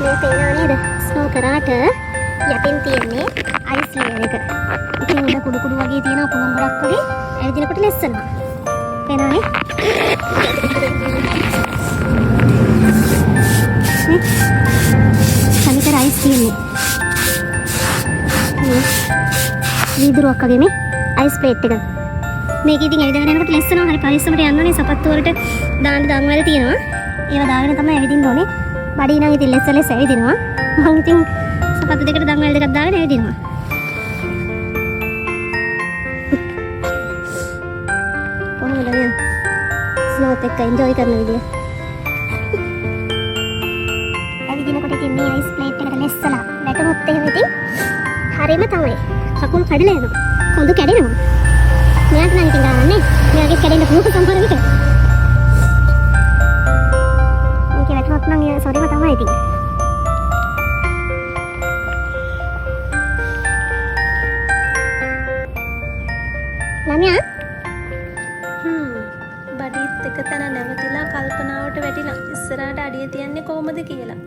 මේ පේනව නේද? ස්නෝ කරාට යටින් තියෙන්නේ අයිස් ලේයර් එක. ඉතින් උඩ කුඩු කුඩු වගේ තියෙනවා පුළුන් ගොඩක් වගේ. ඇවිදිනකොට ලෙස්සනවා. පේනවනේ? සමිතර අයිස් තියෙන්නේ. වීදුරුවක් වගේ මේ අයිස් ප්ලේට් එක. මේක ඉතින් ඇවිදගෙන යනකොට ලෙස්සනවා. හරි පරිස්සමට යන්න ඕනේ. සපත්තු වලට දාන්න දන් වල තියෙනවා. ඒවා දාගෙන තමයි ඇවිදින්න ඕනේ. බඩේ නම් ඉතින් ලෙස්ස ඇවිදිනවා. මම ඉතින් සපත්තු දෙකට දන් වල දෙකක් දාගෙන ඇවිදිනවා. කොහොමද නේද? ස්නෝත් එක්ක එන්ජොයි කරන විදිය. ඇවිදිනකොට ඉතින් මේ අයිස් ප්ලේට් එකට ලෙස්සලා වැටුනොත් එහෙම ඉතින් හරිම තමයි. කකුල් කඩලා යනවා. කොඳු කැඩෙනවා. මෙයාට නම් ඉතින් ගන්නනේ. මෙයාගේ කැඩෙන්න පුළුවන් සමහර විට. මේක වැටුනොත් නම් සෝරිම තමයි ඉතින්. ළමයා බඩීත් එක තැන නැවතිලා කල්පනාවට වැටිලා ඉස්සරහට අඩිය තියන්නේ කොහොමද කියලා.